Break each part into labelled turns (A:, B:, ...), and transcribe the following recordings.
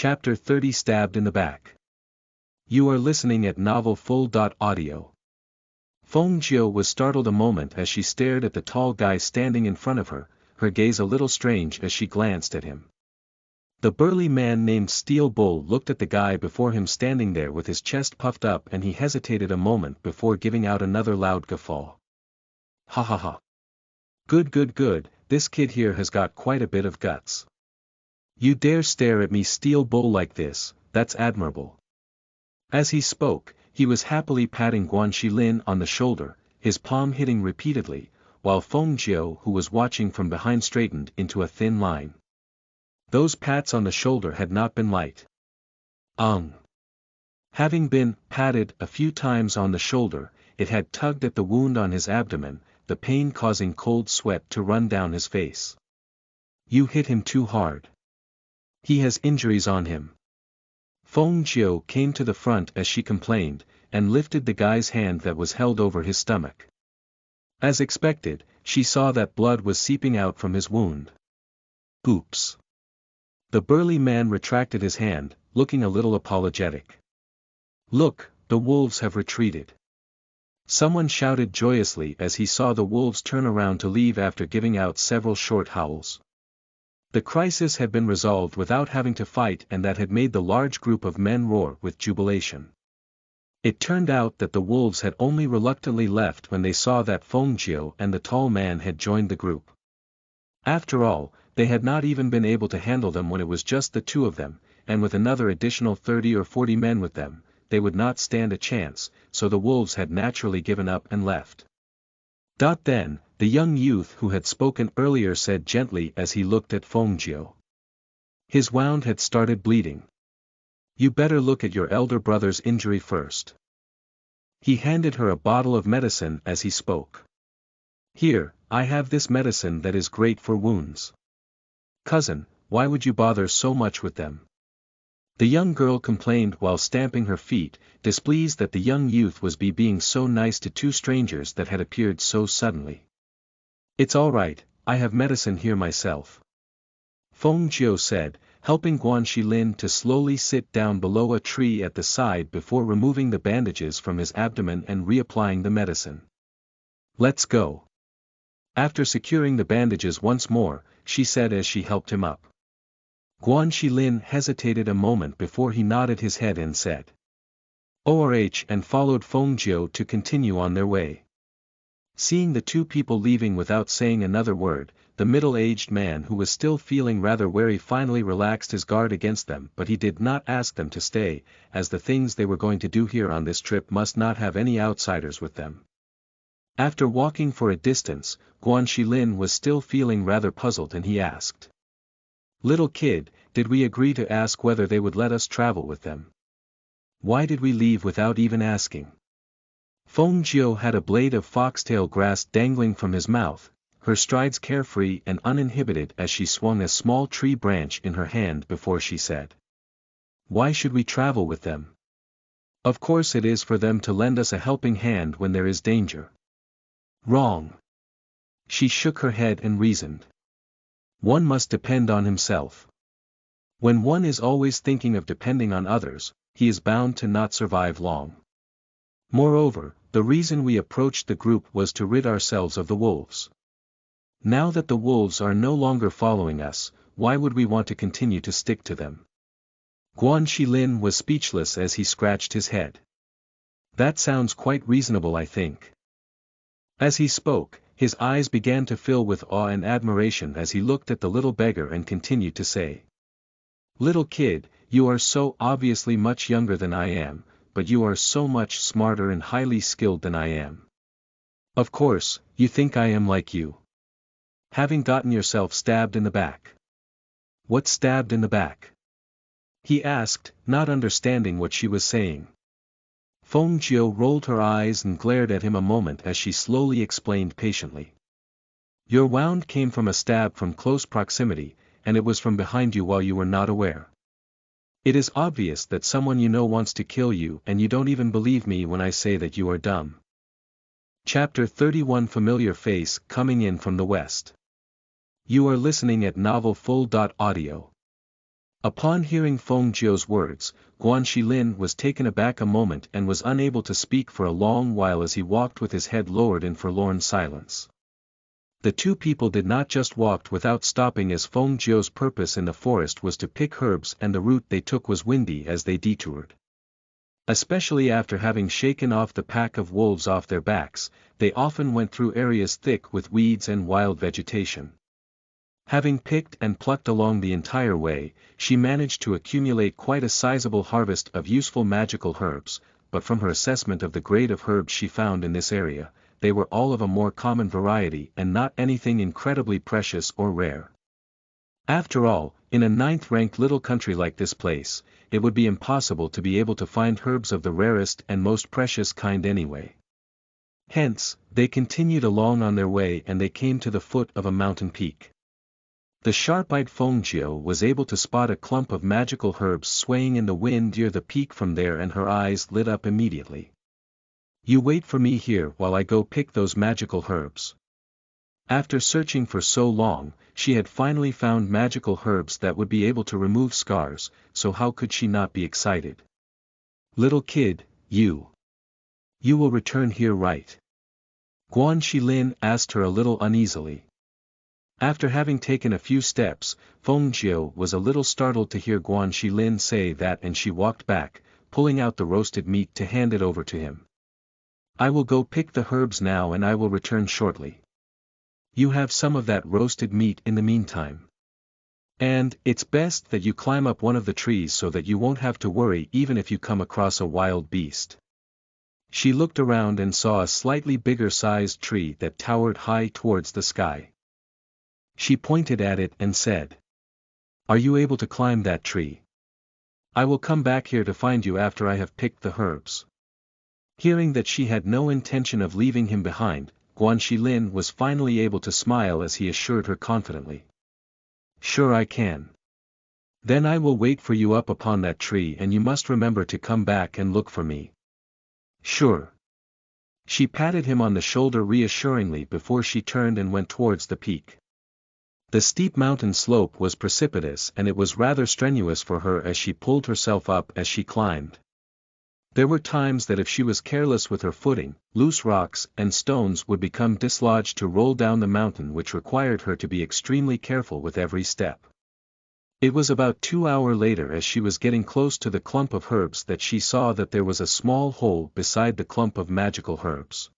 A: Chapter 30 Stabbed in the Back. You are listening at Novel Full. Audio. Feng Jiu was startled a moment as she stared at the tall guy standing in front of her, her gaze a little strange as she glanced at him. The burly man named Steel Bull looked at the guy before him standing there with his chest puffed up, and he hesitated a moment before giving out another loud guffaw. Ha ha ha. Good, this kid here has got quite a bit of guts. You dare stare at me, Steel Bull, like this? That's admirable. As he spoke, he was happily patting Guan Xilin on the shoulder, his palm hitting repeatedly, while Feng Jiu, who was watching from behind, straightened into a thin line. Those pats on the shoulder had not been light. Having been patted a few times on the shoulder, it had tugged at the wound on his abdomen, the pain causing cold sweat to run down his face. You hit him too hard. He has injuries on him. Feng Jiu came to the front as she complained, and lifted the guy's hand that was held over his stomach. As expected, she saw that blood was seeping out from his wound. Oops. The burly man retracted his hand, looking a little apologetic. Look, the wolves have retreated. Someone shouted joyously as he saw the wolves turn around to leave after giving out several short howls. The crisis had been resolved without having to fight, and that had made the large group of men roar with jubilation. It turned out that the wolves had only reluctantly left when they saw that Feng Jiu and the tall man had joined the group. After all, they had not even been able to handle them when it was just the two of them, and with another additional 30 or 40 men with them, they would not stand a chance, so the wolves had naturally given up and left. Then, the young youth who had spoken earlier said gently as he looked at Feng Jiu. His wound had started bleeding. You better look at your elder brother's injury first. He handed her a bottle of medicine as he spoke. Here, I have this medicine that is great for wounds. Cousin, why would you bother so much with them? The young girl complained while stamping her feet, displeased that the young youth was being so nice to two strangers that had appeared so suddenly. It's all right, I have medicine here myself. Feng Jiu said, helping Guan Xilin to slowly sit down below a tree at the side before removing the bandages from his abdomen and reapplying the medicine. Let's go. After securing the bandages once more, she said as she helped him up. Guan Xilin hesitated a moment before he nodded his head and said ORH and followed Feng Jiu to continue on their way. Seeing the two people leaving without saying another word, the middle-aged man who was still feeling rather wary finally relaxed his guard against them, but he did not ask them to stay, as the things they were going to do here on this trip must not have any outsiders with them. After walking for a distance, Guan Xilin was still feeling rather puzzled, and he asked, Little kid, did we agree to ask whether they would let us travel with them? Why did we leave without even asking? Feng Jiu had a blade of foxtail grass dangling from his mouth, her strides carefree and uninhibited as she swung a small tree branch in her hand before she said, Why should we travel with them? Of course it is for them to lend us a helping hand when there is danger. Wrong. She shook her head and reasoned. One must depend on himself. When one is always thinking of depending on others, he is bound to not survive long. Moreover, the reason we approached the group was to rid ourselves of the wolves. Now that the wolves are no longer following us, why would we want to continue to stick to them? Guan Xilin was speechless as he scratched his head. That sounds quite reasonable, I think. As he spoke, his eyes began to fill with awe and admiration as he looked at the little beggar and continued to say, Little kid, you are so obviously much younger than I am, but you are so much smarter and highly skilled than I am. Of course, you think I am like you. Having gotten yourself stabbed in the back. What stabbed in the back? He asked, not understanding what she was saying. Feng Jiu rolled her eyes and glared at him a moment as she slowly explained patiently. Your wound came from a stab from close proximity, and it was from behind you while you were not aware. It is obvious that someone you know wants to kill you, and you don't even believe me when I say that you are dumb. Chapter 31 Familiar Face Coming in from the West. You are listening at Novel Full. Audio. Upon hearing Feng Jiu's words, Guan Shilin was taken aback a moment and was unable to speak for a long while as he walked with his head lowered in forlorn silence. The two people did not just walk without stopping, as Feng Jiu's purpose in the forest was to pick herbs, and the route they took was windy as they detoured. Especially after having shaken off the pack of wolves off their backs, they often went through areas thick with weeds and wild vegetation. Having picked and plucked along the entire way, she managed to accumulate quite a sizable harvest of useful magical herbs, but from her assessment of the grade of herbs she found in this area, they were all of a more common variety and not anything incredibly precious or rare. After all, in a ninth-ranked little country like this place, it would be impossible to be able to find herbs of the rarest and most precious kind anyway. Hence, they continued along on their way and they came to the foot of a mountain peak. The sharp-eyed Feng Jiu was able to spot a clump of magical herbs swaying in the wind near the peak from there, and her eyes lit up immediately. "You wait for me here while I go pick those magical herbs." After searching for so long, she had finally found magical herbs that would be able to remove scars, so how could she not be excited? "Little kid, you will return here, right?" Guan Shilin asked her a little uneasily. After having taken a few steps, Feng Jiu was a little startled to hear Guan Shilin say that, and she walked back, pulling out the roasted meat to hand it over to him. "I will go pick the herbs now and I will return shortly. You have some of that roasted meat in the meantime. And it's best that you climb up one of the trees so that you won't have to worry even if you come across a wild beast." She looked around and saw a slightly bigger-sized tree that towered high towards the sky. She pointed at it and said, "Are you able to climb that tree? I will come back here to find you after I have picked the herbs." Hearing that she had no intention of leaving him behind, Guan Shilin was finally able to smile as he assured her confidently. "Sure I can. Then I will wait for you up upon that tree, and you must remember to come back and look for me." "Sure." She patted him on the shoulder reassuringly before she turned and went towards the peak. The steep mountain slope was precipitous and it was rather strenuous for her as she pulled herself up as she climbed. There were times that if she was careless with her footing, loose rocks and stones would become dislodged to roll down the mountain, which required her to be extremely careful with every step. It was about 2 hours later, as she was getting close to the clump of herbs, that she saw that there was a small hole beside the clump of magical herbs.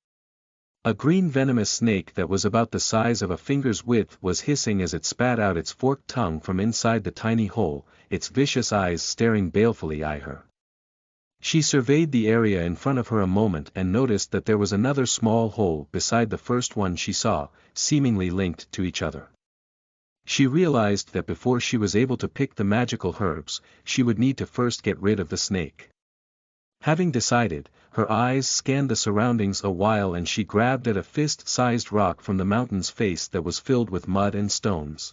A: A green venomous snake that was about the size of a finger's width was hissing as it spat out its forked tongue from inside the tiny hole, its vicious eyes staring balefully at her. She surveyed the area in front of her a moment and noticed that there was another small hole beside the first one she saw, seemingly linked to each other. She realized that before she was able to pick the magical herbs, she would need to first get rid of the snake. Having decided, her eyes scanned the surroundings a while and she grabbed at a fist-sized rock from the mountain's face that was filled with mud and stones.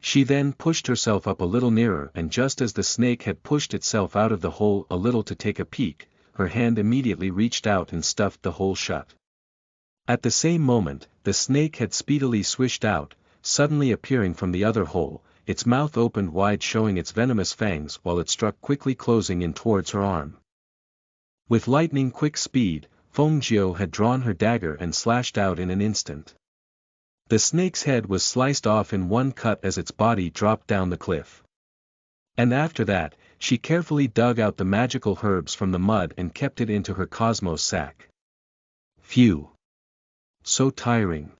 A: She then pushed herself up a little nearer, and just as the snake had pushed itself out of the hole a little to take a peek, her hand immediately reached out and stuffed the hole shut. At the same moment, the snake had speedily swished out, suddenly appearing from the other hole, its mouth opened wide showing its venomous fangs while it struck quickly, closing in towards her arm. With lightning-quick speed, Feng Jiu had drawn her dagger and slashed out in an instant. The snake's head was sliced off in one cut as its body dropped down the cliff. And after that, she carefully dug out the magical herbs from the mud and kept it into her cosmos sack. Phew! So tiring.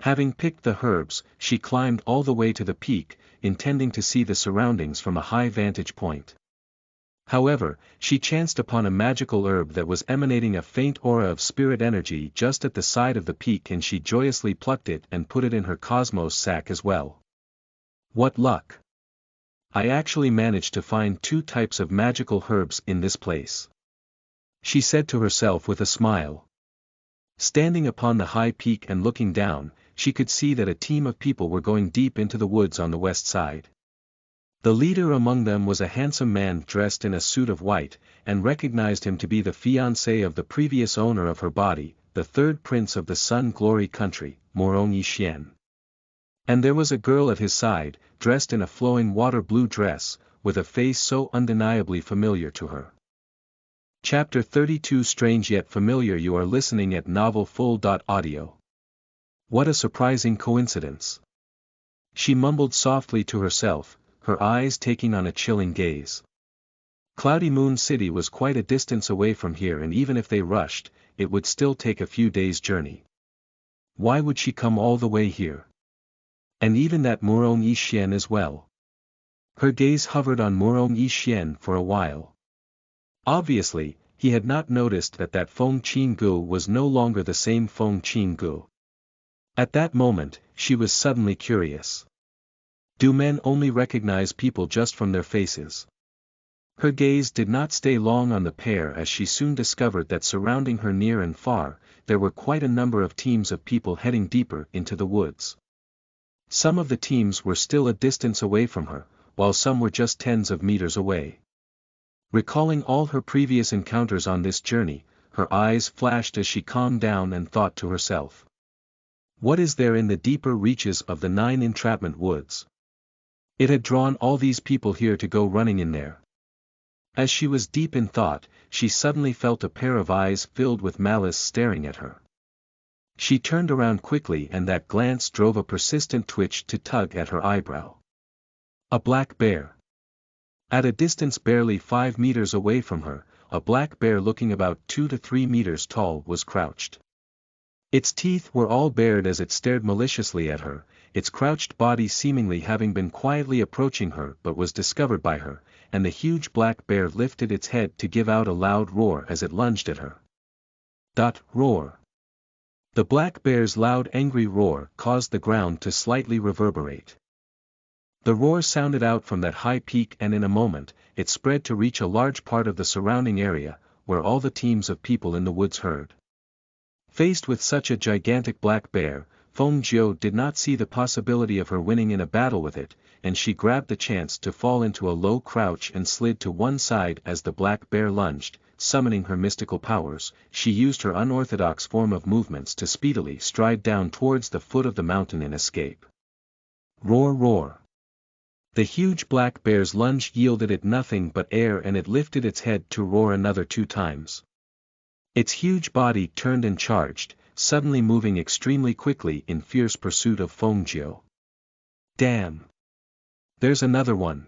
A: Having picked the herbs, she climbed all the way to the peak, intending to see the surroundings from a high vantage point. However, she chanced upon a magical herb that was emanating a faint aura of spirit energy just at the side of the peak, and she joyously plucked it and put it in her cosmos sack as well. What luck! I actually managed to find 2 types of magical herbs in this place, she said to herself with a smile. Standing upon the high peak and looking down, she could see that a team of people were going deep into the woods on the west side. The leader among them was a handsome man dressed in a suit of white, and recognized him to be the fiancé of the previous owner of her body, the 3rd prince of the Sun Glory country, Morong Yi Xian. And there was a girl at his side, dressed in a flowing water blue dress, with a face so undeniably familiar to her. Chapter 32 Strange yet familiar. You are listening at novelfull.audio. What a surprising coincidence. She mumbled softly to herself, her eyes taking on a chilling gaze. Cloudy Moon City was quite a distance away from here, and even if they rushed, it would still take a few days' journey. Why would she come all the way here? And even that Murong Yixien as well. Her gaze hovered on Murong Yixien for a while. Obviously, he had not noticed that Feng Qinggu was no longer the same Feng Qinggu. At that moment, she was suddenly curious. Do men only recognize people just from their faces? Her gaze did not stay long on the pair, as she soon discovered that surrounding her near and far, there were quite a number of teams of people heading deeper into the woods. Some of the teams were still a distance away from her, while some were just tens of meters away. Recalling all her previous encounters on this journey, her eyes flashed as she calmed down and thought to herself. What is there in the deeper reaches of the 9 entrapment woods? It had drawn all these people here to go running in there. As she was deep in thought, she suddenly felt a pair of eyes filled with malice staring at her. She turned around quickly, and that glance drove a persistent twitch to tug at her eyebrow. A black bear. At a distance barely 5 meters away from her, a black bear looking about 2 to 3 meters tall was crouched. Its teeth were all bared as it stared maliciously at her, its crouched body seemingly having been quietly approaching her but was discovered by her, and the huge black bear lifted its head to give out a loud roar as it lunged at her. Roar. The black bear's loud angry roar caused the ground to slightly reverberate. The roar sounded out from that high peak, and in a moment, it spread to reach a large part of the surrounding area, where all the teams of people in the woods heard. Faced with such a gigantic black bear, Feng Jiu did not see the possibility of her winning in a battle with it, and she grabbed the chance to fall into a low crouch and slid to one side as the black bear lunged. Summoning her mystical powers, she used her unorthodox form of movements to speedily stride down towards the foot of the mountain and escape. Roar, roar. The huge black bear's lunge yielded it nothing but air, and it lifted its head to roar another 2 times. Its huge body turned and charged, suddenly moving extremely quickly in fierce pursuit of Feng Jiu. Damn! There's another one.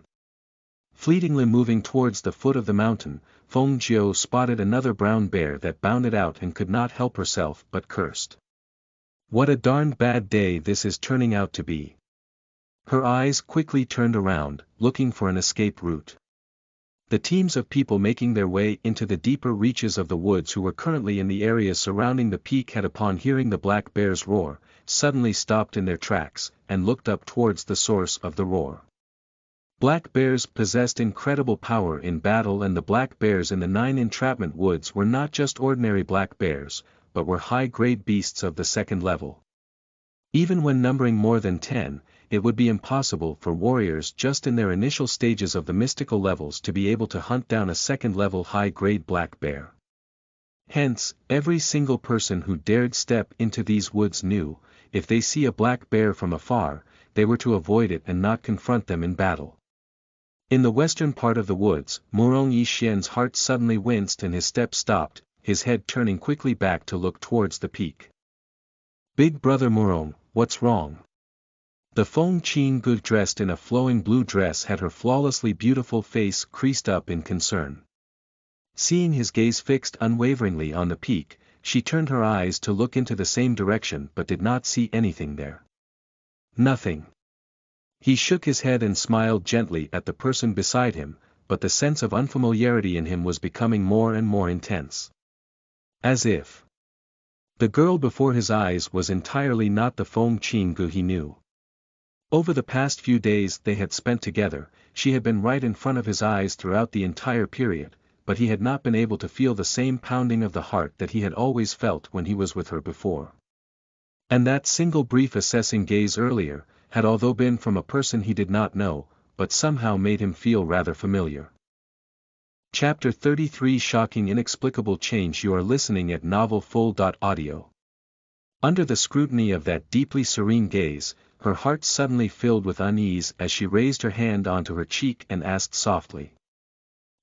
A: Fleetingly moving towards the foot of the mountain, Feng Jiu spotted another brown bear that bounded out and could not help herself but cursed. What a darned bad day this is turning out to be. Her eyes quickly turned around, looking for an escape route. The teams of people making their way into the deeper reaches of the woods who were currently in the areas surrounding the peak had, upon hearing the black bear's roar, suddenly stopped in their tracks, and looked up towards the source of the roar. Black bears possessed incredible power in battle, and the black bears in the 9 entrapment woods were not just ordinary black bears, but were high-grade beasts of the 2nd level. Even when numbering more than 10, it would be impossible for warriors just in their initial stages of the mystical levels to be able to hunt down a 2nd-level high-grade black bear. Hence, every single person who dared step into these woods knew, if they see a black bear from afar, they were to avoid it and not confront them in battle. In the western part of the woods, Murong Yixian's heart suddenly winced and his step stopped, his head turning quickly back to look towards the peak. Big brother Murong, what's wrong? The Feng Qinggu dressed in a flowing blue dress had her flawlessly beautiful face creased up in concern. Seeing his gaze fixed unwaveringly on the peak, she turned her eyes to look into the same direction but did not see anything there. Nothing. He shook his head and smiled gently at the person beside him, but the sense of unfamiliarity in him was becoming more and more intense. As if the girl before his eyes was entirely not the Feng Qinggu he knew. Over the past few days they had spent together, she had been right in front of his eyes throughout the entire period, but he had not been able to feel the same pounding of the heart that he had always felt when he was with her before. And that single brief assessing gaze earlier, had although been from a person he did not know, but somehow made him feel rather familiar. Chapter 33 Shocking Inexplicable Change. You are listening at novelfull.audio. Under the scrutiny of that deeply serene gaze, her heart suddenly filled with unease as she raised her hand onto her cheek and asked softly.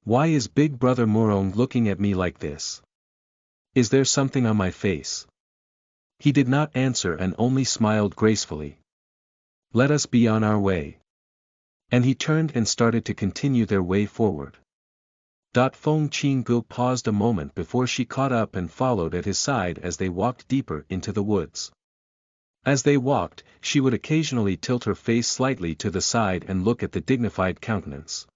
A: Why is Big Brother Murong looking at me like this? Is there something on my face? He did not answer and only smiled gracefully. Let us be on our way. And he turned and started to continue their way forward. Feng Qinggu paused a moment before she caught up and followed at his side as they walked deeper into the woods. As they walked, she would occasionally tilt her face slightly to the side and look at the dignified countenance.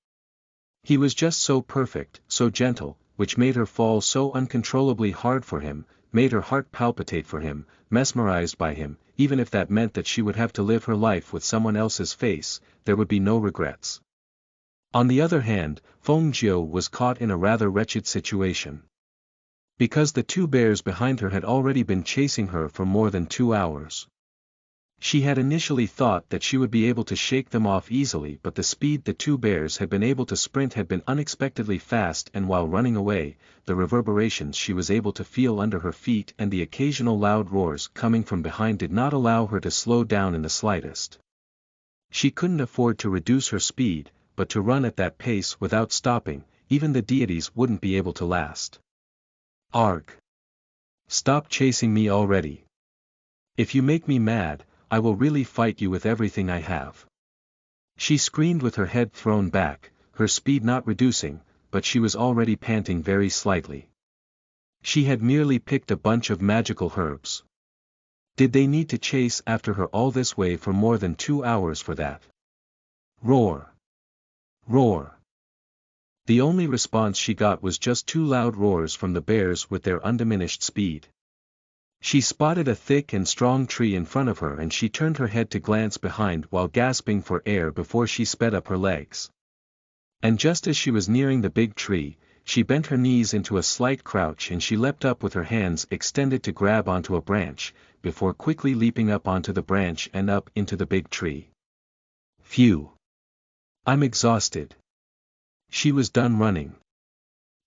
A: He was just so perfect, so gentle, which made her fall so uncontrollably hard for him, made her heart palpitate for him, mesmerized by him. Even if that meant that she would have to live her life with someone else's face, there would be no regrets. On the other hand, Feng Jiu was caught in a rather wretched situation. Because the two bears behind her had already been chasing her for more than 2 hours. She had initially thought that she would be able to shake them off easily, but the speed the two bears had been able to sprint had been unexpectedly fast, and while running away, the reverberations she was able to feel under her feet and the occasional loud roars coming from behind did not allow her to slow down in the slightest. She couldn't afford to reduce her speed, but to run at that pace without stopping, even the deities wouldn't be able to last. Arg! Stop chasing me already. If you make me mad, I will really fight you with everything I have. She screamed with her head thrown back, her speed not reducing, but she was already panting very slightly. She had merely picked a bunch of magical herbs. Did they need to chase after her all this way for more than 2 hours for that? Roar! Roar! The only response she got was just 2 loud roars from the bears with their undiminished speed. She spotted a thick and strong tree in front of her and she turned her head to glance behind while gasping for air before she sped up her legs. And just as she was nearing the big tree, she bent her knees into a slight crouch and she leapt up with her hands extended to grab onto a branch, before quickly leaping up onto the branch and up into the big tree. Phew! I'm exhausted. She was done running.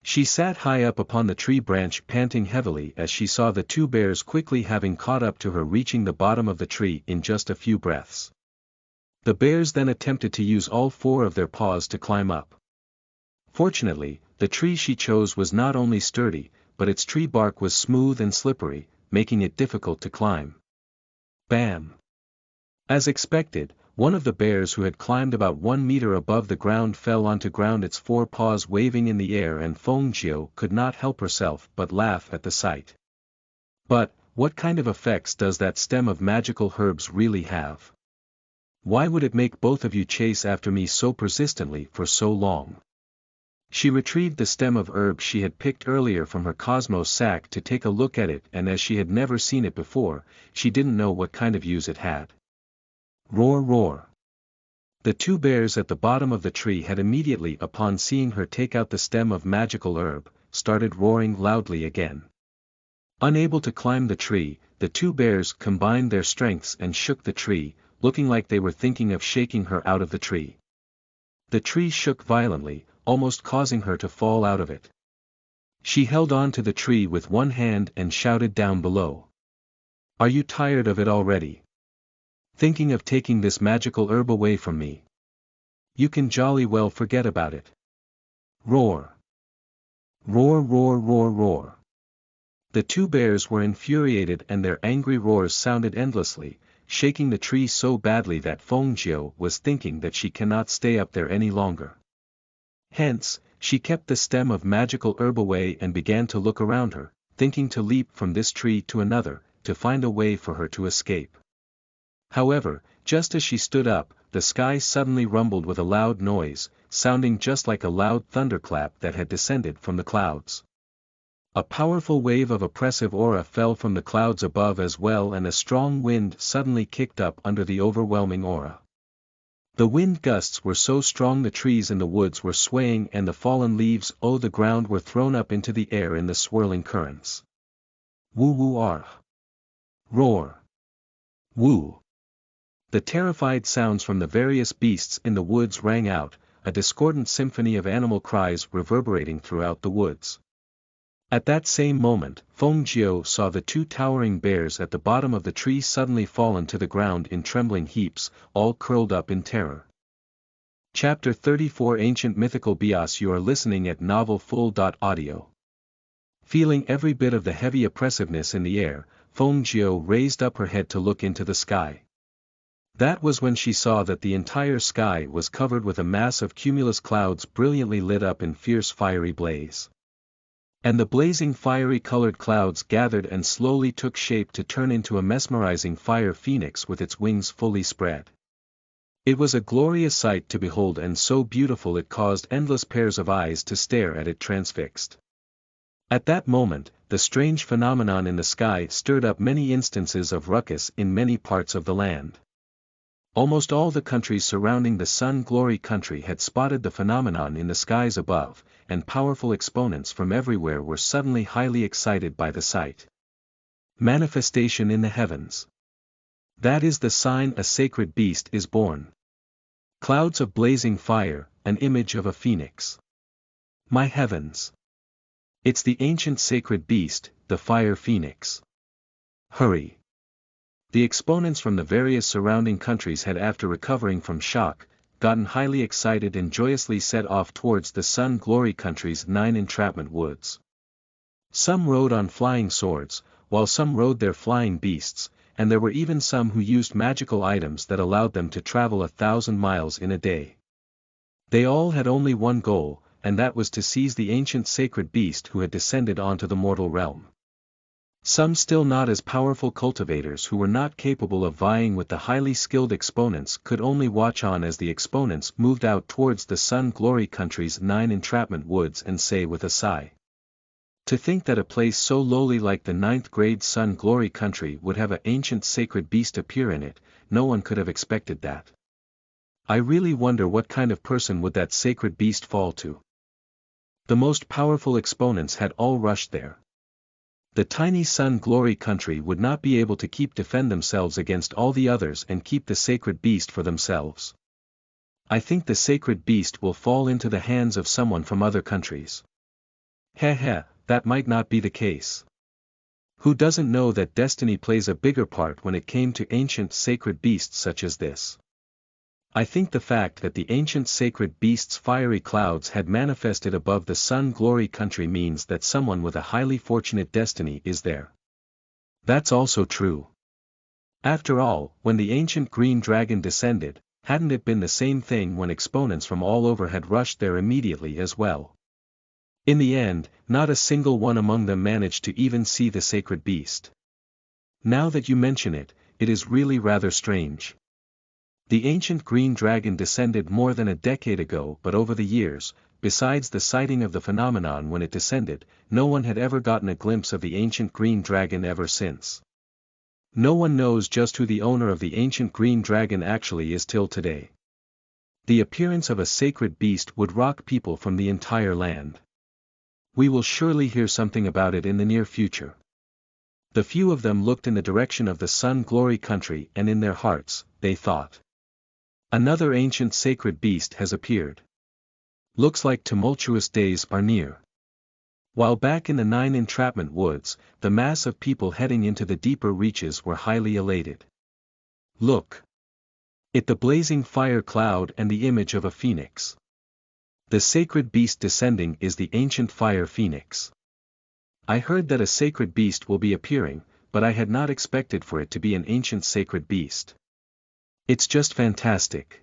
A: She sat high up upon the tree branch panting heavily as she saw the two bears quickly having caught up to her, reaching the bottom of the tree in just a few breaths. The bears then attempted to use all 4 of their paws to climb up. Fortunately, the tree she chose was not only sturdy, but its tree bark was smooth and slippery, making it difficult to climb. Bam! As expected, one of the bears who had climbed about 1 meter above the ground fell onto ground, its 4 paws waving in the air, and Feng Jiu could not help herself but laugh at the sight. But, what kind of effects does that stem of magical herbs really have? Why would it make both of you chase after me so persistently for so long? She retrieved the stem of herb she had picked earlier from her cosmos sack to take a look at it, and as she had never seen it before, she didn't know what kind of use it had. Roar, roar! The two bears at the bottom of the tree had immediately upon seeing her take out the stem of magical herb, started roaring loudly again. Unable to climb the tree, the two bears combined their strengths and shook the tree, looking like they were thinking of shaking her out of the tree. The tree shook violently, almost causing her to fall out of it. She held on to the tree with one hand and shouted down below. Are you tired of it already? Thinking of taking this magical herb away from me? You can jolly well forget about it. Roar! Roar, roar, roar, roar! The two bears were infuriated and their angry roars sounded endlessly, shaking the tree so badly that Feng Jiu was thinking that she cannot stay up there any longer. Hence, she kept the stem of magical herb away and began to look around her, thinking to leap from this tree to another, to find a way for her to escape. However, just as she stood up, the sky suddenly rumbled with a loud noise, sounding just like a loud thunderclap that had descended from the clouds. A powerful wave of oppressive aura fell from the clouds above as well, and a strong wind suddenly kicked up under the overwhelming aura. The wind gusts were so strong the trees in the woods were swaying and the fallen leaves on the ground were thrown up into the air in the swirling currents. Woo woo ah! Roar! Woo! The terrified sounds from the various beasts in the woods rang out, a discordant symphony of animal cries reverberating throughout the woods. At that same moment, Feng Jiao saw the two towering bears at the bottom of the tree suddenly fallen to the ground in trembling heaps, all curled up in terror. Chapter 34 Ancient Mythical Bios. You are listening at Novel Full. Audio. Feeling every bit of the heavy oppressiveness in the air, Feng Jiao raised up her head to look into the sky. That was when she saw that the entire sky was covered with a mass of cumulus clouds brilliantly lit up in fierce fiery blaze. And the blazing fiery-colored clouds gathered and slowly took shape to turn into a mesmerizing fire phoenix with its wings fully spread. It was a glorious sight to behold, and so beautiful it caused endless pairs of eyes to stare at it transfixed. At that moment, the strange phenomenon in the sky stirred up many instances of ruckus in many parts of the land. Almost all the countries surrounding the Sun Glory country had spotted the phenomenon in the skies above, and powerful exponents from everywhere were suddenly highly excited by the sight. Manifestation in the heavens. That is the sign a sacred beast is born. Clouds of blazing fire, an image of a phoenix. My heavens! It's the ancient sacred beast, the fire phoenix. Hurry! The exponents from the various surrounding countries had, after recovering from shock, gotten highly excited and joyously set off towards the Sun Glory country's 9 entrapment woods. Some rode on flying swords, while some rode their flying beasts, and there were even some who used magical items that allowed them to travel 1,000 miles in a day. They all had only one goal, and that was to seize the ancient sacred beast who had descended onto the mortal realm. Some still not as powerful cultivators who were not capable of vying with the highly skilled exponents could only watch on as the exponents moved out towards the Sun Glory country's 9 entrapment woods and say with a sigh. To think that a place so lowly like the 9th grade Sun Glory country would have an ancient sacred beast appear in it, no one could have expected that. I really wonder what kind of person would that sacred beast fall to. The most powerful exponents had all rushed there. The tiny Sun Glory country would not be able to defend themselves against all the others and keep the sacred beast for themselves. I think the sacred beast will fall into the hands of someone from other countries. That might not be the case. Who doesn't know that destiny plays a bigger part when it came to ancient sacred beasts such as this? I think the fact that the ancient sacred beast's fiery clouds had manifested above the Sun Glory country means that someone with a highly fortunate destiny is there. That's also true. After all, when the ancient green dragon descended, hadn't it been the same thing when exponents from all over had rushed there immediately as well? In the end, not a single one among them managed to even see the sacred beast. Now that you mention it, it is really rather strange. The ancient green dragon descended more than a decade ago, but over the years, besides the sighting of the phenomenon when it descended, no one had ever gotten a glimpse of the ancient green dragon ever since. No one knows just who the owner of the ancient green dragon actually is till today. The appearance of a sacred beast would rock people from the entire land. We will surely hear something about it in the near future. The few of them looked in the direction of the Sun Glory country, and in their hearts, they thought, another ancient sacred beast has appeared. Looks like tumultuous days are near. While back in the 9 entrapment woods, the mass of people heading into the deeper reaches were highly elated. Look! It the blazing fire cloud and the image of a phoenix. The sacred beast descending is the ancient fire phoenix. I heard that a sacred beast will be appearing, but I had not expected for it to be an ancient sacred beast. It's just fantastic.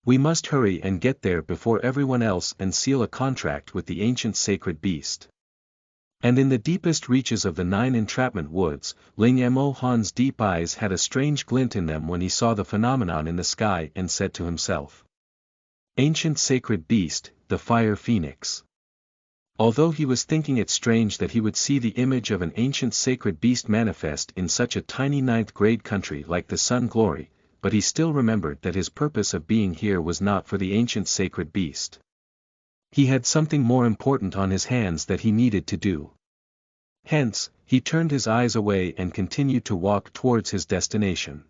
A: We must hurry and get there before everyone else and seal a contract with the ancient sacred beast. And in the deepest reaches of the 9 entrapment woods, Ling Mo Han's deep eyes had a strange glint in them when he saw the phenomenon in the sky and said to himself, ancient sacred beast, the fire phoenix. Although he was thinking it strange that he would see the image of an ancient sacred beast manifest in such a tiny 9th grade country like the Sun Glory, but he still remembered that his purpose of being here was not for the ancient sacred beast. He had something more important on his hands that he needed to do. Hence, he turned his eyes away and continued to walk towards his destination.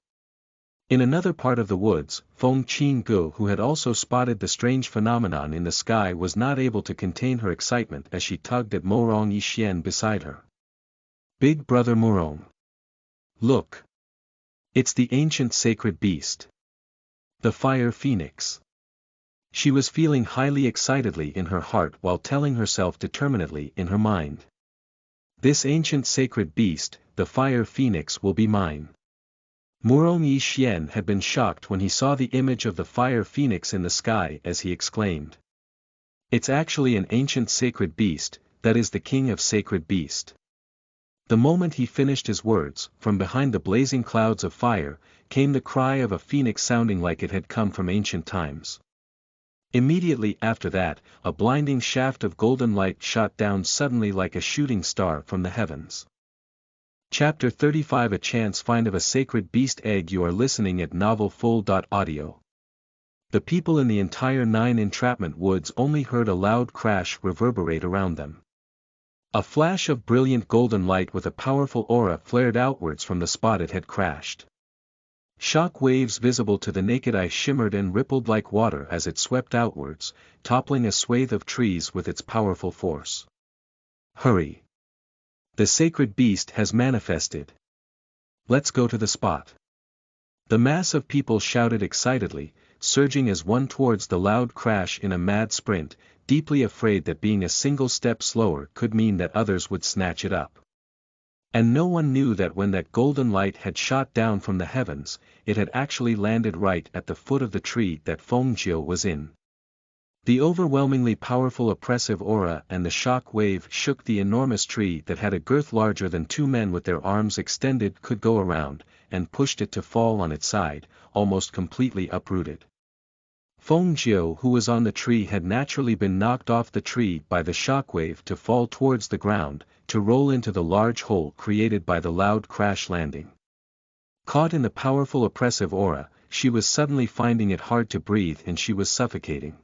A: In another part of the woods, Feng Qinggu, who had also spotted the strange phenomenon in the sky, was not able to contain her excitement as she tugged at Morong Yixian beside her. Big brother Morong. Look. It's the ancient sacred beast. The fire phoenix. She was feeling highly excitedly in her heart while telling herself determinedly in her mind. This ancient sacred beast, the fire phoenix, will be mine. Murong Yixian had been shocked when he saw the image of the fire phoenix in the sky as he exclaimed. It's actually an ancient sacred beast, that is the king of sacred beast. The moment he finished his words, from behind the blazing clouds of fire, came the cry of a phoenix sounding like it had come from ancient times. Immediately after that, a blinding shaft of golden light shot down suddenly like a shooting star from the heavens. Chapter 35 A Chance Find of a Sacred Beast Egg. You are listening at novelfull.audio. The people in the entire 9 entrapment woods only heard a loud crash reverberate around them. A flash of brilliant golden light with a powerful aura flared outwards from the spot it had crashed. Shock waves visible to the naked eye shimmered and rippled like water as it swept outwards, toppling a swathe of trees with its powerful force. Hurry! The sacred beast has manifested. Let's go to the spot. The mass of people shouted excitedly, surging as one towards the loud crash in a mad sprint, deeply afraid that being a single step slower could mean that others would snatch it up. And no one knew that when that golden light had shot down from the heavens, it had actually landed right at the foot of the tree that Feng Jiu was in. The overwhelmingly powerful oppressive aura and the shock wave shook the enormous tree that had a girth larger than 2 men with their arms extended could go around, and pushed it to fall on its side, almost completely uprooted. Feng Jiu, who was on the tree, had naturally been knocked off the tree by the shockwave to fall towards the ground, to roll into the large hole created by the loud crash landing. Caught in the powerful oppressive aura, she was suddenly finding it hard to breathe and she was suffocating.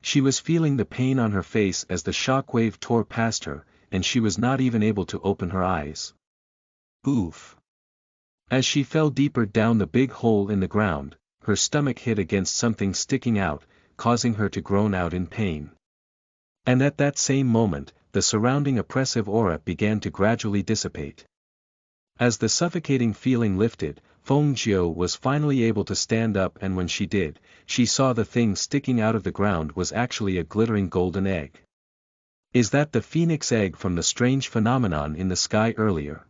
A: She was feeling the pain on her face as the shockwave tore past her, and she was not even able to open her eyes. Oof! As she fell deeper down the big hole in the ground, her stomach hit against something sticking out, causing her to groan out in pain. And at that same moment, the surrounding oppressive aura began to gradually dissipate. As the suffocating feeling lifted, Feng Jiu was finally able to stand up, and when she did, she saw the thing sticking out of the ground was actually a glittering golden egg. Is that the phoenix egg from the strange phenomenon in the sky earlier?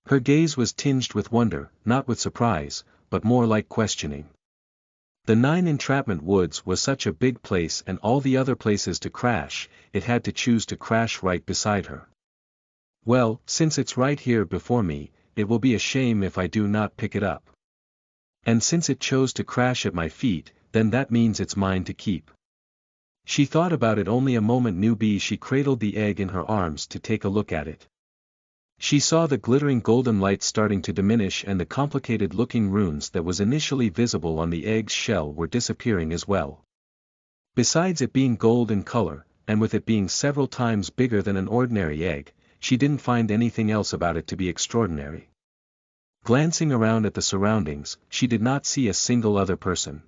A: Her gaze was tinged with wonder, not with surprise, but more like questioning. The 9 entrapment woods was such a big place, and all the other places to crash, it had to choose to crash right beside her. Well, since it's right here before me, it will be a shame if I do not pick it up. And since it chose to crash at my feet, then that means it's mine to keep. She thought about it only a moment. She cradled the egg in her arms to take a look at it. She saw the glittering golden light starting to diminish, and the complicated-looking runes that was initially visible on the egg's shell were disappearing as well. Besides it being gold in color, and with it being several times bigger than an ordinary egg, she didn't find anything else about it to be extraordinary. Glancing around at the surroundings, she did not see a single other person.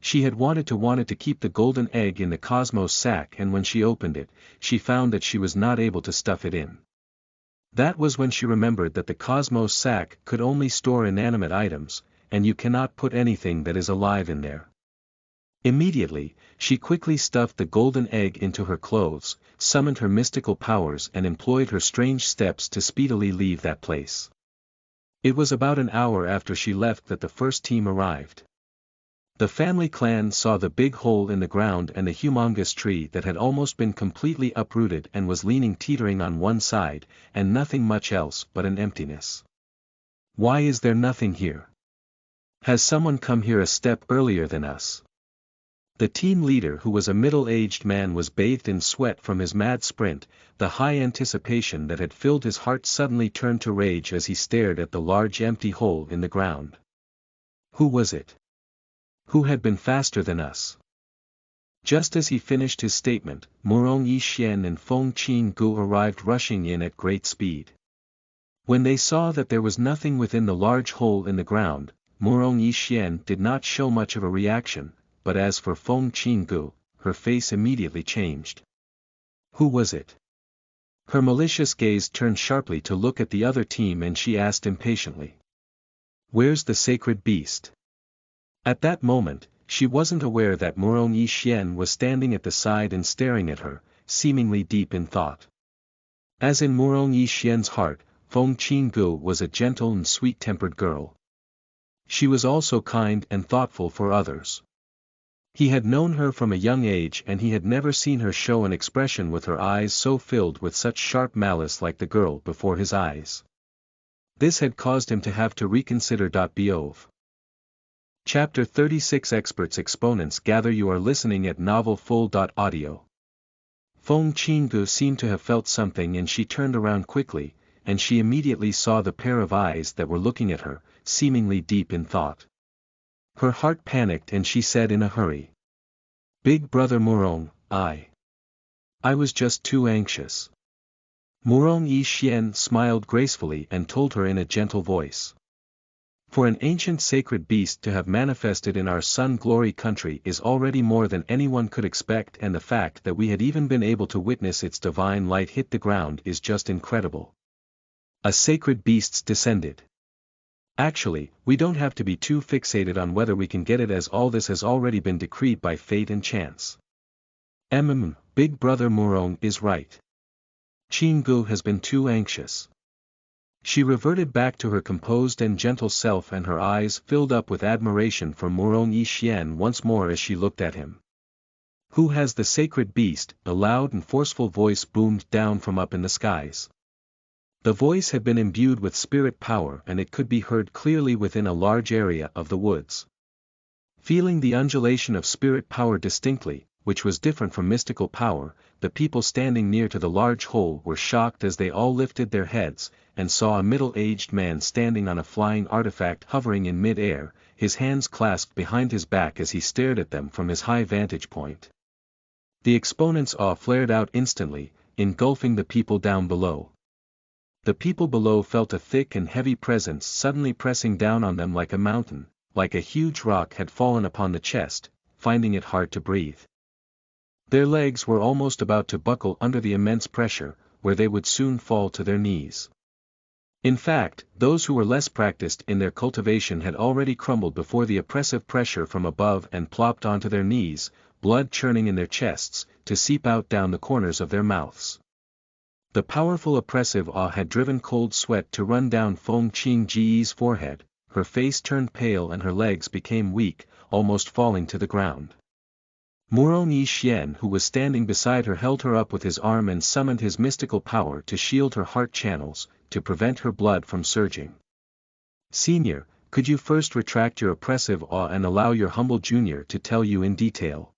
A: She had wanted to keep the golden egg in the cosmos sack, and when she opened it, she found that she was not able to stuff it in. That was when she remembered that the cosmos sack could only store inanimate items, and you cannot put anything that is alive in there. Immediately, she quickly stuffed the golden egg into her clothes, summoned her mystical powers and employed her strange steps to speedily leave that place. It was about an hour after she left that the first team arrived. The family clan saw the big hole in the ground and the humongous tree that had almost been completely uprooted and was leaning teetering on one side, and nothing much else but an emptiness. Why is there nothing here? Has someone come here a step earlier than us? The team leader, who was a middle-aged man, was bathed in sweat from his mad sprint. The high anticipation that had filled his heart suddenly turned to rage as he stared at the large empty hole in the ground. Who was it? Who had been faster than us? Just as he finished his statement, Murong Yixian and Feng Qinggu arrived rushing in at great speed. When they saw that there was nothing within the large hole in the ground, Murong Yixian did not show much of a reaction, but as for Feng Qinggu, her face immediately changed. Who was it? Her malicious gaze turned sharply to look at the other team and she asked impatiently. Where's the sacred beast? At that moment, she wasn't aware that Murong Yixian was standing at the side and staring at her, seemingly deep in thought. As in Murong Yixian's heart, Feng Qinggu was a gentle and sweet-tempered girl. She was also kind and thoughtful for others. He had known her from a young age and he had never seen her show an expression with her eyes so filled with such sharp malice like the girl before his eyes. This had caused him to have to reconsider. Bov. Chapter 36 Experts Exponents Gather. You are listening at Novel Full. Audio. Feng Qinggu seemed to have felt something and she turned around quickly, and she immediately saw the pair of eyes that were looking at her, seemingly deep in thought. Her heart panicked and she said in a hurry. Big brother Murong, I was just too anxious. Murong Yixian smiled gracefully and told her in a gentle voice. For an ancient sacred beast to have manifested in our Sun Glory country is already more than anyone could expect, and the fact that we had even been able to witness its divine light hit the ground is just incredible. A sacred beast's descended. Actually, we don't have to be too fixated on whether we can get it, as all this has already been decreed by fate and chance. Big brother Murong is right. Qinggu has been too anxious. She reverted back to her composed and gentle self and her eyes filled up with admiration for Murong Yixian once more as she looked at him. Who has the sacred beast? A loud and forceful voice boomed down from up in the skies. The voice had been imbued with spirit power and it could be heard clearly within a large area of the woods. Feeling the undulation of spirit power distinctly, which was different from mystical power, the people standing near to the large hole were shocked as they all lifted their heads, and saw a middle-aged man standing on a flying artifact hovering in mid-air, his hands clasped behind his back as he stared at them from his high vantage point. The exponent's awe flared out instantly, engulfing the people down below. The people below felt a thick and heavy presence suddenly pressing down on them like a mountain, like a huge rock had fallen upon the chest, finding it hard to breathe. Their legs were almost about to buckle under the immense pressure, where they would soon fall to their knees. In fact, those who were less practiced in their cultivation had already crumbled before the oppressive pressure from above and plopped onto their knees, blood churning in their chests, to seep out down the corners of their mouths. The powerful oppressive awe had driven cold sweat to run down Feng Qingji's forehead, her face turned pale and her legs became weak, almost falling to the ground. Murong Yixian, who was standing beside her, held her up with his arm and summoned his mystical power to shield her heart channels, to prevent her blood from surging. Senior, could you first retract your oppressive awe and allow your humble junior to tell you in detail?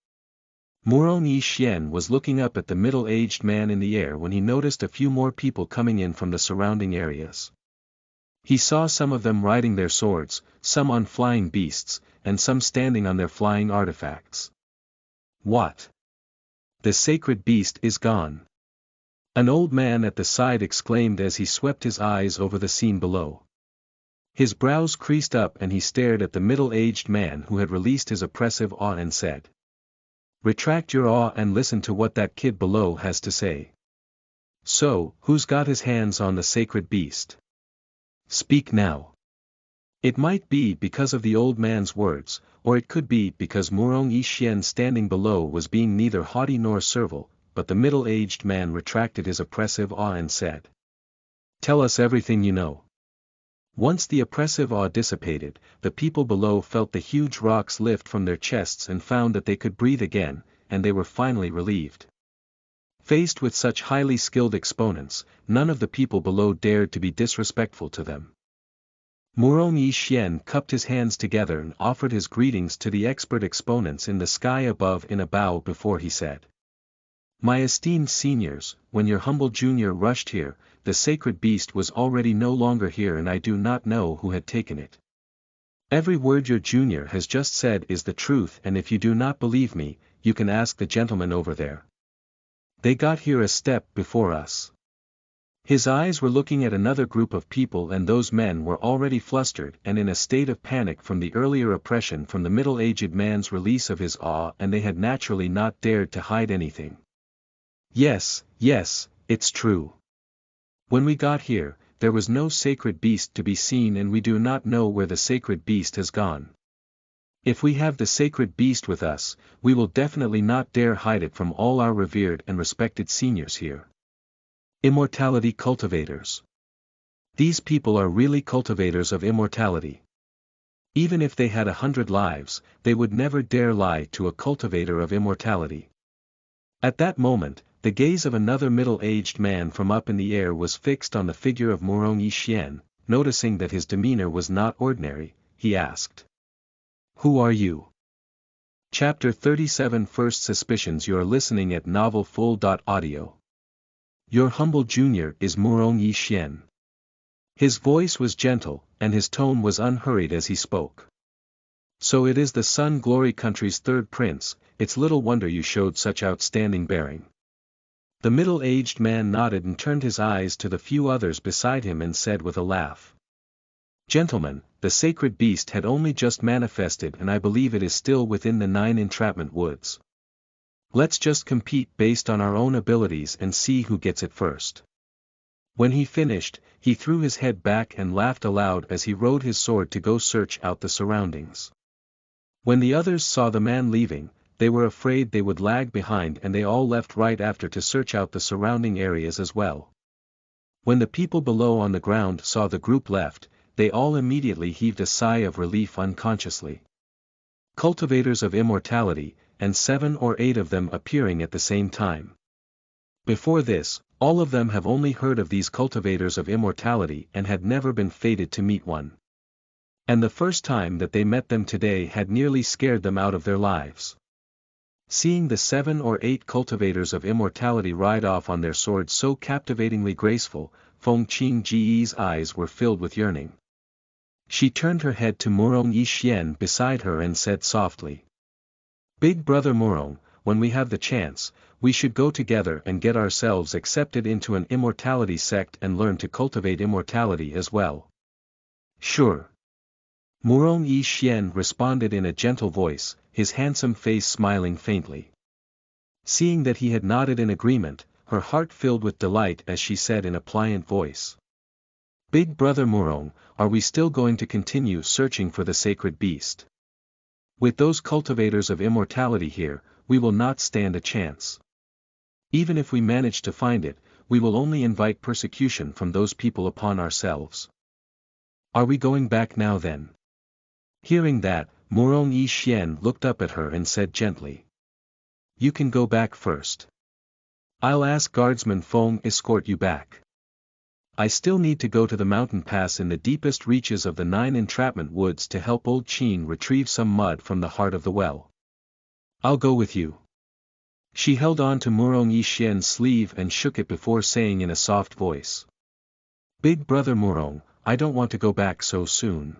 A: Murong Yixian was looking up at the middle-aged man in the air when he noticed a few more people coming in from the surrounding areas. He saw some of them riding their swords, some on flying beasts, and some standing on their flying artifacts. What? The sacred beast is gone. An old man at the side exclaimed as he swept his eyes over the scene below. His brows creased up and he stared at the middle-aged man who had released his oppressive awe and said, "Retract your awe and listen to what that kid below has to say. So, who's got his hands on the sacred beast? Speak now." It might be because of the old man's words, or it could be because Murong Yixian standing below was being neither haughty nor servile, but the middle-aged man retracted his oppressive awe and said, "Tell us everything you know." Once the oppressive awe dissipated, the people below felt the huge rocks lift from their chests and found that they could breathe again, and they were finally relieved. Faced with such highly skilled exponents, none of the people below dared to be disrespectful to them. Murong Yixian cupped his hands together and offered his greetings to the expert exponents in the sky above in a bow before he said, "My esteemed seniors, when your humble junior rushed here, the sacred beast was already no longer here and I do not know who had taken it. Every word your junior has just said is the truth, and if you do not believe me, you can ask the gentleman over there. They got here a step before us." His eyes were looking at another group of people, and those men were already flustered and in a state of panic from the earlier oppression from the middle-aged man's release of his awe, and they had naturally not dared to hide anything. Yes, it's true. When we got here, there was no sacred beast to be seen, and we do not know where the sacred beast has gone. If we have the sacred beast with us, we will definitely not dare hide it from all our revered and respected seniors here. Immortality cultivators. These people are really cultivators of immortality. Even if they had 100 lives, they would never dare lie to a cultivator of immortality. At that moment, the gaze of another middle-aged man from up in the air was fixed on the figure of Murong Yixian. Noticing that his demeanor was not ordinary, he asked, "Who are you?" Chapter 37 First Suspicions. You are listening at novelfull.audio. Your humble junior is Murong Yixian. His voice was gentle, and his tone was unhurried as he spoke. So it is the Sun Glory Country's third prince. It's little wonder you showed such outstanding bearing. The middle-aged man nodded and turned his eyes to the few others beside him and said with a laugh, "Gentlemen, the sacred beast had only just manifested, and I believe it is still within the 9 entrapment woods. Let's just compete based on our own abilities and see who gets it first." When he finished, he threw his head back and laughed aloud as he rode his sword to go search out the surroundings. When the others saw the man leaving, they were afraid they would lag behind, and they all left right after to search out the surrounding areas as well. When the people below on the ground saw the group left, they all immediately heaved a sigh of relief unconsciously. Cultivators of immortality, and 7 or 8 of them appearing at the same time. Before this, all of them have only heard of these cultivators of immortality and had never been fated to meet one. And the first time that they met them today had nearly scared them out of their lives. Seeing the 7 or 8 cultivators of immortality ride off on their swords so captivatingly graceful, Feng Qingji's eyes were filled with yearning. She turned her head to Murong Yixian beside her and said softly, "Big brother Murong, when we have the chance, we should go together and get ourselves accepted into an immortality sect and learn to cultivate immortality as well." "Sure." Murong Yixian responded in a gentle voice, his handsome face smiling faintly. Seeing that he had nodded in agreement, her heart filled with delight as she said in a pliant voice, "Big brother Murong, are we still going to continue searching for the sacred beast? With those cultivators of immortality here, we will not stand a chance. Even if we manage to find it, we will only invite persecution from those people upon ourselves. Are we going back now then?" Hearing that, Murong Yixian looked up at her and said gently, "You can go back first. I'll ask Guardsman Feng escort you back. I still need to go to the mountain pass in the deepest reaches of the 9 entrapment woods to help old Qin retrieve some mud from the heart of the well. I'll go with you." She held on to Murong Yixian's sleeve and shook it before saying in a soft voice, "Big brother Murong, I don't want to go back so soon.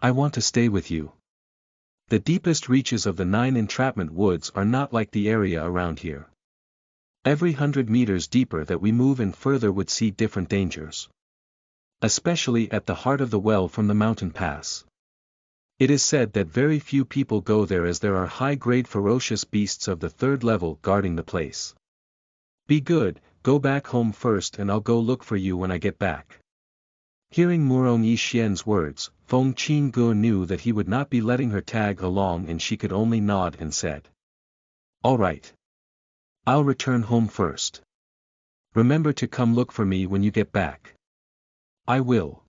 A: I want to stay with you. The deepest reaches of the 9 entrapment woods are not like the area around here. Every 100 meters deeper that we move in further would see different dangers. Especially at the heart of the well from the mountain pass. It is said that very few people go there as there are high-grade ferocious beasts of the 3rd level guarding the place. Be good, go back home first and I'll go look for you when I get back." Hearing Murong Yixian's words, Feng Qinggu knew that he would not be letting her tag along, and she could only nod and said, "All right. I'll return home first. Remember to come look for me when you get back." "I will."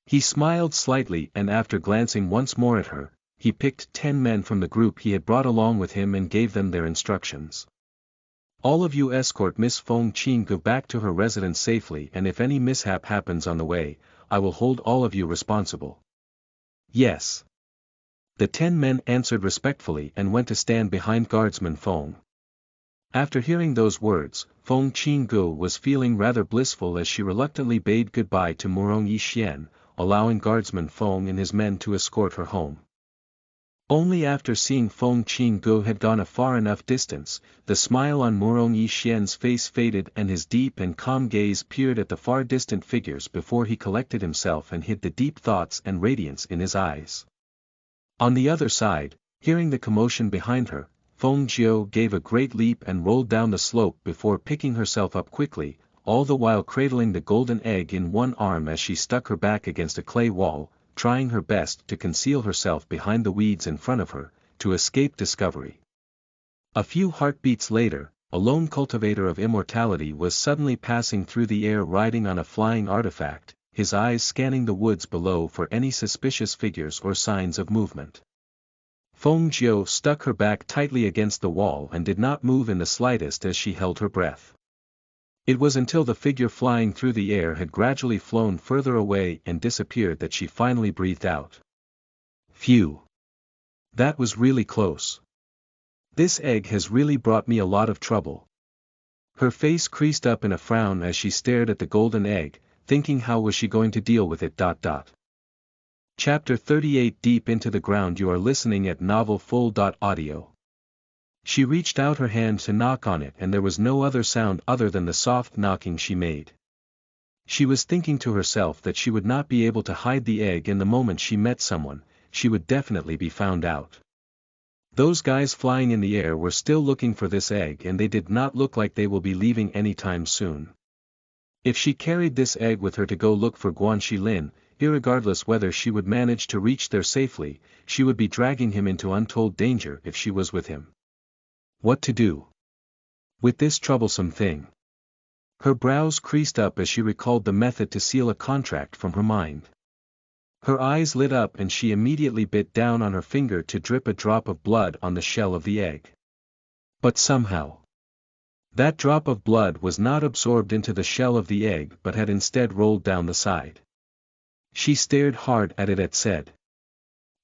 A: He smiled slightly, and after glancing once more at her, he picked 10 men from the group he had brought along with him and gave them their instructions. "All of you escort Miss Feng Qinggu back to her residence safely, and if any mishap happens on the way, I will hold all of you responsible." "Yes." The 10 men answered respectfully and went to stand behind Guardsman Feng. After hearing those words, Feng Qinggu was feeling rather blissful as she reluctantly bade goodbye to Murong Yixian, allowing Guardsman Feng and his men to escort her home. Only after seeing Feng Qingguo had gone a far enough distance, the smile on Murong Yixian's face faded and his deep and calm gaze peered at the far distant figures before he collected himself and hid the deep thoughts and radiance in his eyes. On the other side, hearing the commotion behind her, Feng Jiu gave a great leap and rolled down the slope before picking herself up quickly, all the while cradling the golden egg in one arm as she stuck her back against a clay wall, trying her best to conceal herself behind the weeds in front of her, to escape discovery. A few heartbeats later, a lone cultivator of immortality was suddenly passing through the air riding on a flying artifact, his eyes scanning the woods below for any suspicious figures or signs of movement. Feng Jiu stuck her back tightly against the wall and did not move in the slightest as she held her breath. It was until the figure flying through the air had gradually flown further away and disappeared that she finally breathed out. Phew! That was really close. This egg has really brought me a lot of trouble. Her face creased up in a frown as she stared at the golden egg, thinking how was she going to deal with it. Chapter 38 Deep into the ground. You are listening at Novel Full. Audio. She reached out her hand to knock on it and there was no other sound other than the soft knocking she made. She was thinking to herself that she would not be able to hide the egg in the moment she met someone, she would definitely be found out. Those guys flying in the air were still looking for this egg and they did not look like they will be leaving anytime soon. If she carried this egg with her to go look for Guan Shilin, irregardless whether she would manage to reach there safely, she would be dragging him into untold danger if she was with him. What to do with this troublesome thing? Her brows creased up as she recalled the method to seal a contract from her mind. Her eyes lit up and she immediately bit down on her finger to drip a drop of blood on the shell of the egg. But somehow, that drop of blood was not absorbed into the shell of the egg but had instead rolled down the side. She stared hard at it and said,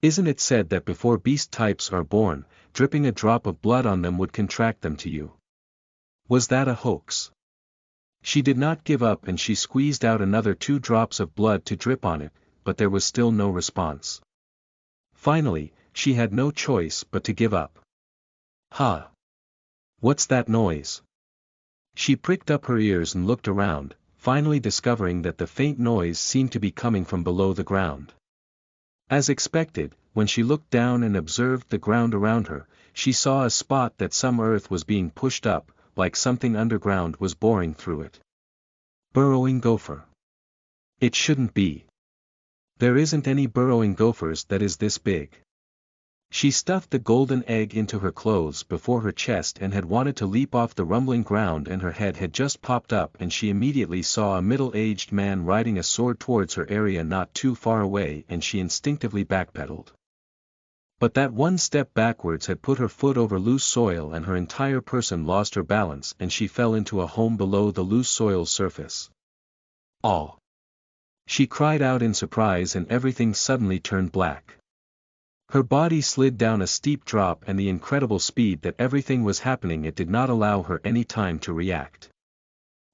A: "Isn't it said that before beast types are born, dripping a drop of blood on them would contract them to you? Was that a hoax?" She did not give up and she squeezed out another 2 drops of blood to drip on it, but there was still no response. Finally, she had no choice but to give up. "Ha! What's that noise?" She pricked up her ears and looked around, finally discovering that the faint noise seemed to be coming from below the ground. As expected, when she looked down and observed the ground around her, she saw a spot that some earth was being pushed up, like something underground was boring through it. Burrowing gopher. It shouldn't be. There isn't any burrowing gophers that is this big. She stuffed the golden egg into her clothes before her chest and had wanted to leap off the rumbling ground and her head had just popped up and she immediately saw a middle-aged man riding a sword towards her area not too far away and she instinctively backpedaled. But that one step backwards had put her foot over loose soil and her entire person lost her balance and she fell into a home below the loose soil's surface. "Oh!" She cried out in surprise and everything suddenly turned black. Her body slid down a steep drop and the incredible speed that everything was happening it did not allow her any time to react.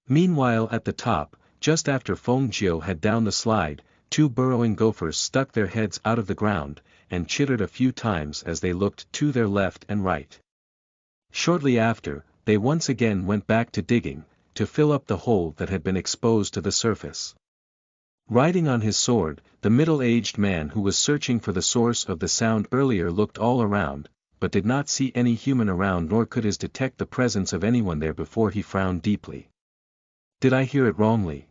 A: Meanwhile at the top, just after Feng Jiu had down the slide, 2 burrowing gophers stuck their heads out of the ground, and chittered a few times as they looked to their left and right. Shortly after, they once again went back to digging, to fill up the hole that had been exposed to the surface. Riding on his sword, the middle-aged man who was searching for the source of the sound earlier looked all around, but did not see any human around nor could he detect the presence of anyone there before he frowned deeply. "Did I hear it wrongly?"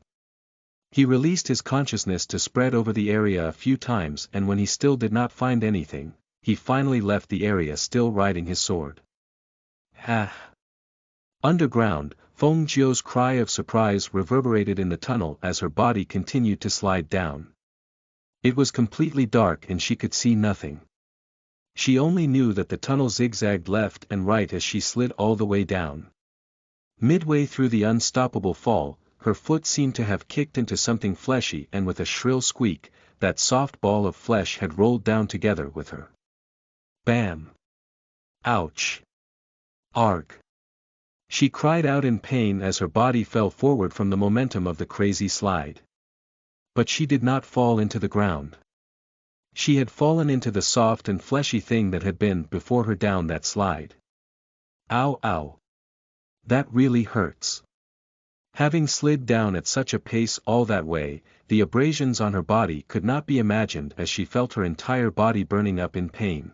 A: He released his consciousness to spread over the area a few times and when he still did not find anything, he finally left the area still riding his sword. "Ha!" Underground, Feng Jiu's cry of surprise reverberated in the tunnel as her body continued to slide down. It was completely dark and she could see nothing. She only knew that the tunnel zigzagged left and right as she slid all the way down. Midway through the unstoppable fall, her foot seemed to have kicked into something fleshy and with a shrill squeak, that soft ball of flesh had rolled down together with her. Bam! Ouch! Arg! She cried out in pain as her body fell forward from the momentum of the crazy slide. But she did not fall into the ground. She had fallen into the soft and fleshy thing that had been before her down that slide. Ow ow. That really hurts. Having slid down at such a pace all that way, the abrasions on her body could not be imagined as she felt her entire body burning up in pain.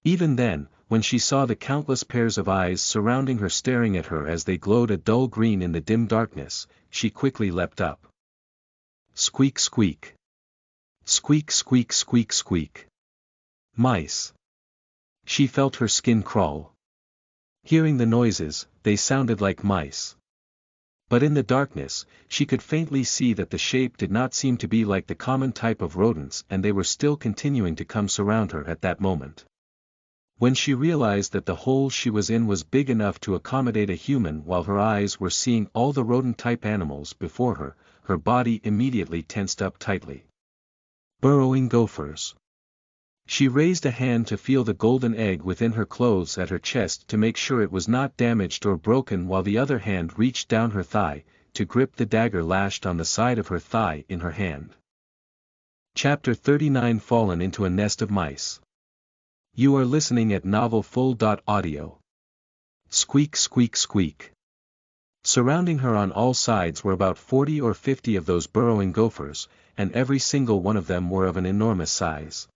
A: Even then, when she saw the countless pairs of eyes surrounding her staring at her as they glowed a dull green in the dim darkness, she quickly leapt up. Squeak squeak. Squeak squeak squeak squeak. Mice. She felt her skin crawl. Hearing the noises, they sounded like mice. But in the darkness, she could faintly see that the shape did not seem to be like the common type of rodents, and they were still continuing to come surround her at that moment. When she realized that the hole she was in was big enough to accommodate a human while her eyes were seeing all the rodent-type animals before her, her body immediately tensed up tightly. Burrowing gophers. She raised a hand to feel the golden egg within her clothes at her chest to make sure it was not damaged or broken, while the other hand reached down her thigh, to grip the dagger lashed on the side of her thigh in her hand. Chapter 39. Fallen into a Nest of Mice. You are listening at novelfull.audio. Squeak squeak squeak. Surrounding her on all sides were about 40 or 50 of those burrowing gophers, and every single one of them were of an enormous size.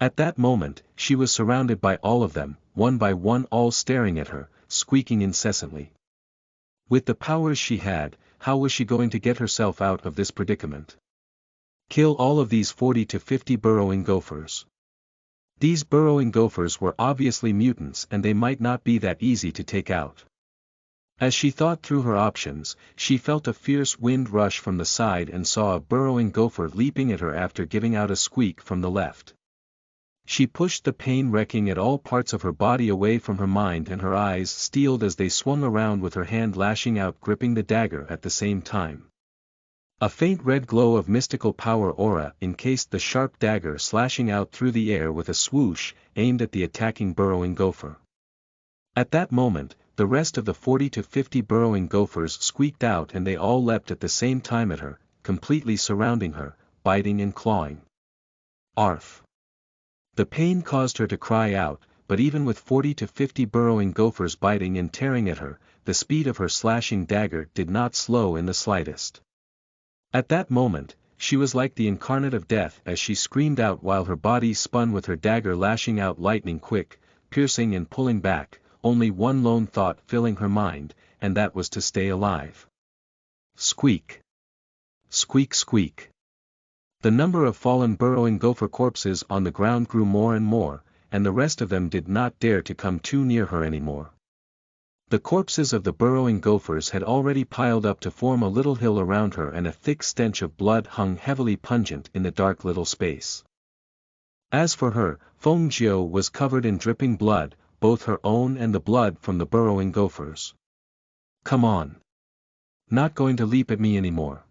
A: At that moment, she was surrounded by all of them, one by one, all staring at her, squeaking incessantly. With the powers she had, how was she going to get herself out of this predicament? Kill all of these 40 to 50 burrowing gophers. These burrowing gophers were obviously mutants, and they might not be that easy to take out. As she thought through her options, she felt a fierce wind rush from the side and saw a burrowing gopher leaping at her after giving out a squeak from the left. She pushed the pain-wrecking at all parts of her body away from her mind, and her eyes steeled as they swung around with her hand lashing out, gripping the dagger at the same time. A faint red glow of mystical power aura encased the sharp dagger, slashing out through the air with a swoosh, aimed at the attacking burrowing gopher. At that moment, the rest of the 40 to 50 burrowing gophers squeaked out, and they all leapt at the same time at her, completely surrounding her, biting and clawing. Arf! The pain caused her to cry out, but even with 40 to 50 burrowing gophers biting and tearing at her, the speed of her slashing dagger did not slow in the slightest. At that moment, she was like the incarnate of death as she screamed out while her body spun with her dagger lashing out lightning quick, piercing and pulling back, only one lone thought filling her mind, and that was to stay alive. Squeak! Squeak squeak! The number of fallen burrowing gopher corpses on the ground grew more and more, and the rest of them did not dare to come too near her anymore. The corpses of the burrowing gophers had already piled up to form a little hill around her, and a thick stench of blood hung heavily pungent in the dark little space. As for her, Fengjiu was covered in dripping blood, both her own and the blood from the burrowing gophers. Come on. Not going to leap at me anymore.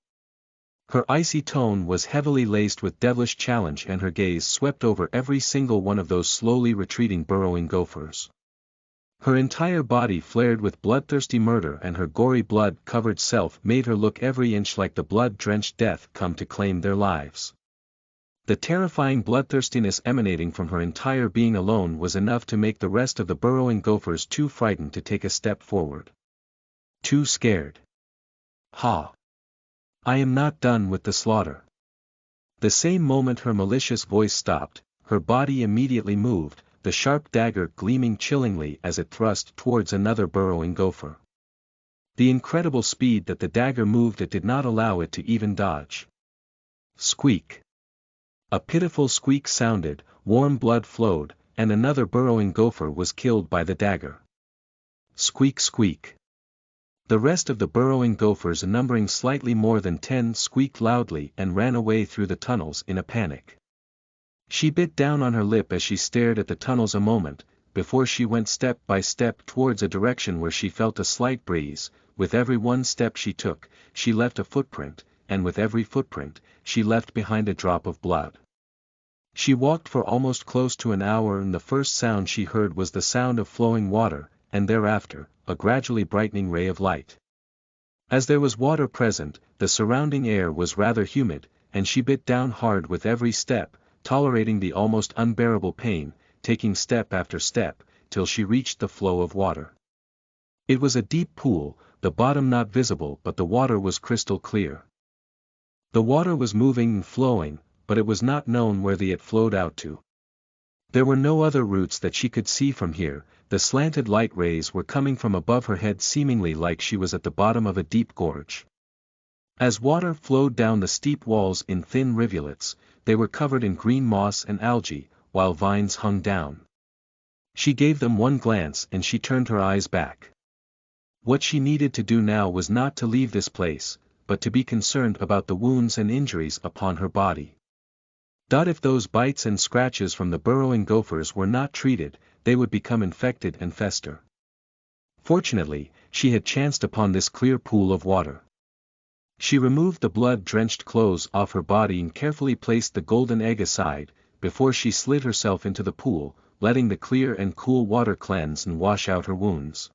A: Her icy tone was heavily laced with devilish challenge, and her gaze swept over every single one of those slowly retreating burrowing gophers. Her entire body flared with bloodthirsty murder, and her gory blood-covered self made her look every inch like the blood-drenched death come to claim their lives. The terrifying bloodthirstiness emanating from her entire being alone was enough to make the rest of the burrowing gophers too frightened to take a step forward. Too scared. Ha! I am not done with the slaughter. The same moment her malicious voice stopped, her body immediately moved, the sharp dagger gleaming chillingly as it thrust towards another burrowing gopher. The incredible speed that the dagger moved at did not allow it to even dodge. Squeak! A pitiful squeak sounded, warm blood flowed, and another burrowing gopher was killed by the dagger. Squeak squeak! The rest of the burrowing gophers, numbering slightly more than 10, squeaked loudly and ran away through the tunnels in a panic. She bit down on her lip as she stared at the tunnels a moment, before she went step by step towards a direction where she felt a slight breeze. With every one step she took, she left a footprint, and with every footprint, she left behind a drop of blood. She walked for almost close to an hour, and the first sound she heard was the sound of flowing water, and thereafter, a gradually brightening ray of light. As there was water present, the surrounding air was rather humid, and she bit down hard with every step, tolerating the almost unbearable pain, taking step after step, till she reached the flow of water. It was a deep pool, the bottom not visible but the water was crystal clear. The water was moving and flowing, but it was not known where it flowed out to. There were no other routes that she could see from here, the slanted light rays were coming from above her head seemingly like she was at the bottom of a deep gorge. As water flowed down the steep walls in thin rivulets, they were covered in green moss and algae, while vines hung down. She gave them one glance and she turned her eyes back. What she needed to do now was not to leave this place, but to be concerned about the wounds and injuries upon her body. If those bites and scratches from the burrowing gophers were not treated, they would become infected and fester. Fortunately, she had chanced upon this clear pool of water. She removed the blood-drenched clothes off her body and carefully placed the golden egg aside, before she slid herself into the pool, letting the clear and cool water cleanse and wash out her wounds.